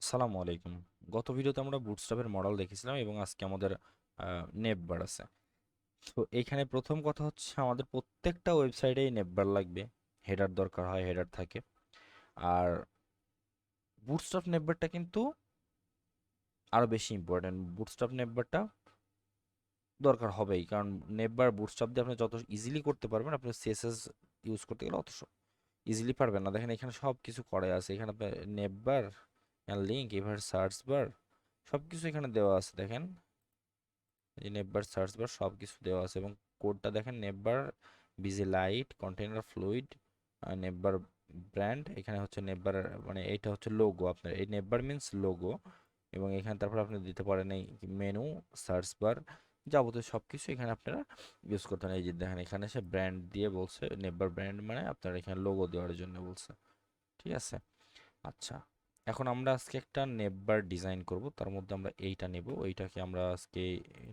আসসালামু আলাইকুম। গত ভিডিওতে আমরা বুটস্ট্র্যাপের মডেল দেখেছিলাম এবং আজকে আমাদের নেভবার আছে। তো এইখানে প্রথম কথা হচ্ছে আমাদের প্রত্যেকটা ওয়েবসাইটেই নেভবার লাগবে। হেডার দরকার হয়, হেডার থাকে। আর বুটস্ট্র্যাপ নেভবারটা কিন্তু আরও বেশি ইম্পর্ট্যান্ট। বুটস্ট্র্যাপ নেভবারটা দরকার হবেই, কারণ নেভবার বুটস্ট্র্যাপ দিয়ে আপনি যত ইজিলি করতে পারবেন, আপনি সিএসএস ইউজ করতে গেলে অত ইজিলি পারবেন না। দেখেন এখানে সব কিছু করে আছে। এখানে আপনার নেভবার, লিঙ্ক, এবার সার্চ বার, সব কিছু এখানে দেওয়া আছে। দেখেন এই নেভবার, সার্চ বার সব কিছু দেওয়া আছে এবং কোডটা দেখেন navbar BG light container fluid navbar brand. এখানে হচ্ছে নেভবার, মানে এইটা হচ্ছে লোগো। আপনার এই নেভবার মিন্স লোগো। এবং এখানে তারপর আপনি দিতে পারেন এই মেনু, সার্চ বার, যাবতীয় সব কিছু এখানে আপনারা ইউজ করতে পারেন। এই যে দেখেন এখানে সে ব্র্যান্ড দিয়ে বলছে, নেভবার ব্র্যান্ড মানে আপনার এখানে লোগো দেওয়ার জন্য বলছে। ঠিক আছে। আচ্ছা, এখন আমরা আজকে একটা নেভবার ডিজাইন করব। তার মধ্যে আমরা এইটা নেব, এইটাকে আমরা আজকে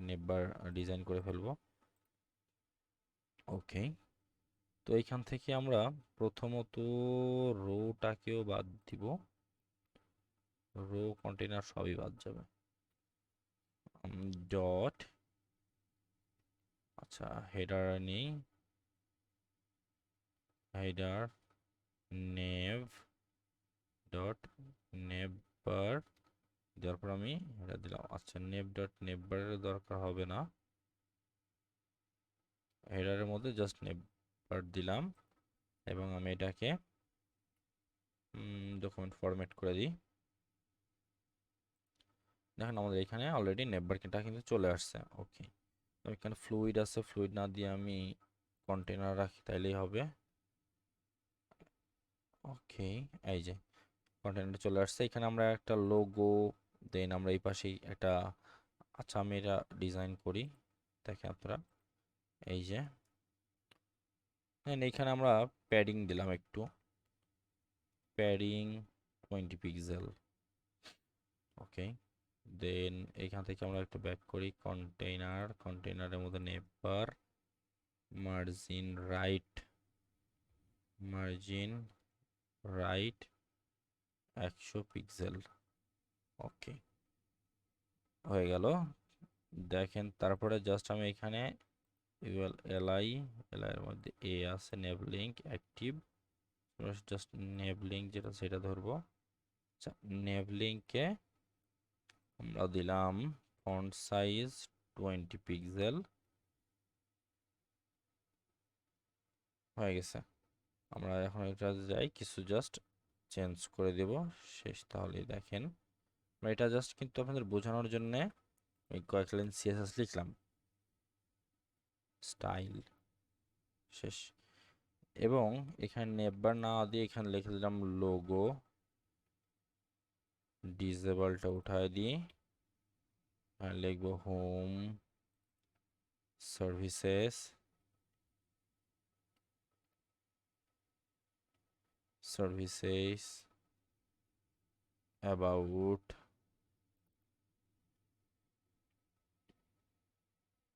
নেভবার ডিজাইন করে ফেলবো। ওকে, তো এইখান থেকে আমরা প্রথমত রোটাকেও বাদ দিব। রো কন্টেনার সবই বাদ যাবে। ডট, আচ্ছা হেডার নেই, হেডার নেভ ডট নেভবার দেওয়ার পর আমি এটা দিলাম। আচ্ছা, নেভ ডট নেভবারের দরকার হবে না, হেডারের মধ্যে জাস্ট নেভবার দিলাম এবং আমি এটাকে ডকুমেন্ট ফরম্যাট করে দিই। দেখেন আমাদের এখানে অলরেডি নেটওয়ার্কটা কিন্তু চলে আসছে। ওকে, এখানে ফ্লুইড আছে, ফ্লুইড না দিয়ে আমি কন্টেনার রাখি তাইলেই হবে। ওকে, এই যে কন্টেনারটা চলে আসছে। এখানে আমরা একটা লোগো, দেন আমরা এই পাশেই একটা, আচ্ছা আমি এটা ডিজাইন করি। দেখেন আপনারা এই যে এইখানে আমরা প্যাডিং দিলাম একটু, প্যাডিং 20 পিক্সেল। ওকে, দেন এখান থেকে আমরা একটু ব্যাক করি। কন্টেইনার, কন্টেইনারের মধ্যে navbar, margin right, margin right 100 pixel. Okay, হয়ে গেল। দেখেন তারপরে জাস্ট আমি এখানে এলআই, এর মধ্যে এ আছে, নেভ লিঙ্ক অ্যাক্টিভ, জাস্ট নেভ লিঙ্ক যেটা সেটা ধরবো। আচ্ছা, নেভ লিঙ্কে আমরা দিলাম ফন্ট সাইজ 20 পিক্সেল। হয়ে গেছে। আমরা এখন এটা যাই, কিছু জাস্ট চেঞ্জ করে দেব, শেষ। তাহলে দেখেন আমরা এটা জাস্ট কিন্তু আপনাদের বোঝানোর জন্যে এই কয়েক লাইন সিএসএস লিখলাম, স্টাইল, শেষ। এবং এখানে নেবার না দিয়ে এখানে লিখে দিলাম লোগো, ডিসেবলটা উঠায় দিয়ে এখানে লিখবো home services, services about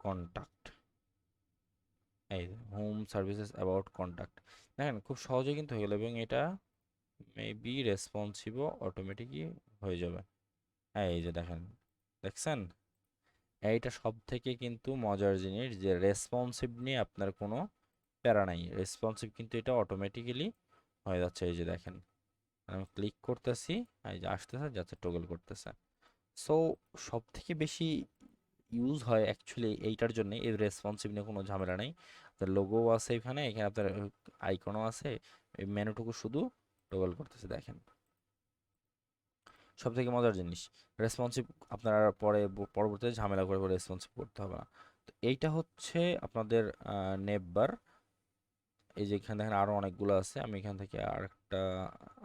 contact. এই হোম সার্ভিসেস অ্যাবাউট কন্টাক্ট। দেখেন খুব সহজে কিন্তু হয়ে গেল এবং এটা মেবি রেসপন্সিভও অটোমেটিকই হয়ে যাবে। হ্যাঁ, এই যে দেখেন, দেখছেন? এইটা সব থেকে কিন্তু মজার জিনিস যে রেসপন্সিভ নিয়ে আপনার কোনো প্যারা নাই। রেসপন্সিভ কিন্তু এটা অটোমেটিক্যালি হয়ে যাচ্ছে। এই যে দেখেন আমি ক্লিক করতেছি, এই যে আসতেছে, যাচ্ছে টগল করতেছে। সো সব থেকে বেশি ইউজ হয় অ্যাকচুয়ালি এইটার জন্য, এই রেসপন্সিভ নিয়ে কোনো ঝামেলা নেই। আপনার লোগো আছে এখানে, এখানে আপনার আইকনও আছে, এই মেনুটুকু শুধু টগল করতেছে। দেখেন সব থেকে মজার জিনিস, রেসপন্সিভ আপনারা পরে পরবর্তীতে ঝামেলা করে রেসপন্সিভ করতে হবে না। তো এইটা হচ্ছে আপনাদের নেভবার। এই যে এখানে দেখেন আরও অনেকগুলো আছে, আমি এখান থেকে আর একটা,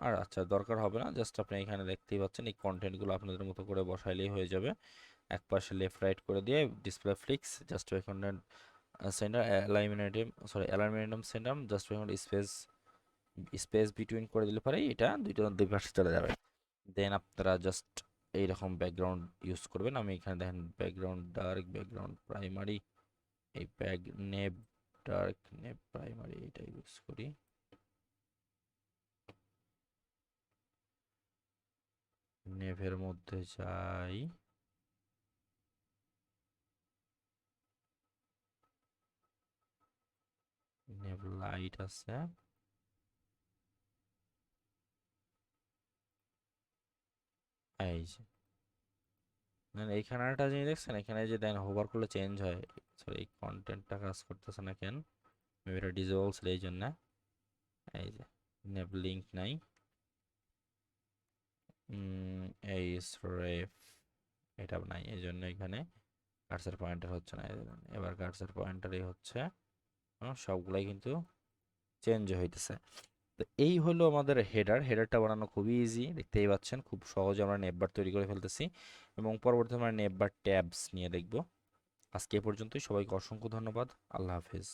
আর আচ্ছা দরকার হবে না, জাস্ট আপনি এখানে দেখতেই পাচ্ছেন এই কন্টেন্টগুলো আপনাদের মতো করে বসাইলেই হয়ে যাবে। এক পাশে লেফট রাইট করে দিয়ে display flex, just content center alignment, sorry অ্যালাইনমেন্টাম center, just space, space between করে দিলে পরে এটা দুই পাশে চলে যাবে। দেন আপনারা জাস্ট এইরকম ব্যাকগ্রাউন্ড ইউজ করবেন। আমি এখানে দেখেন ব্যাকগ্রাউন্ড ডার্ক, ব্যাকগ্রাউন্ড প্রাইমারি, এই নেভ ডার্ক, নেভ প্রাইমারি এটা ইউজ করি। নেভের মধ্যে যাই, নেভ লাইট আছে, এই যে এইখানে একটা জিনিস দেখছেন, এখানে যে দেন হোভার করলে চেঞ্জ হয়, সরি এই কন্টেন্টটা কাজ করতেছে না কেন, মেবি এটা ডিসেবল ছিল এই জন্য। এই যে নেভ লিঙ্ক নাই, এই রেফ এটা নাই, এই জন্য এখানে কার্সার পয়েন্টার হচ্ছে না। এবার কার্সার পয়েন্টারই হচ্ছে, সবগুলাই কিন্তু চেঞ্জ হইতেছে। তো এই হলো আমাদের হেডারটা বানানো খুবই ইজি, দেখতেই পাচ্ছেন খুব সহজে আমরা নেভবার তৈরি করে ফেলতেছি, এবং পরবর্তী আমরা নেভবার ট্যাবস নিয়ে দেখব। আজকে এ পর্যন্তই, সবাইকে অসংখ্য ধন্যবাদ, আল্লাহ হাফেজ।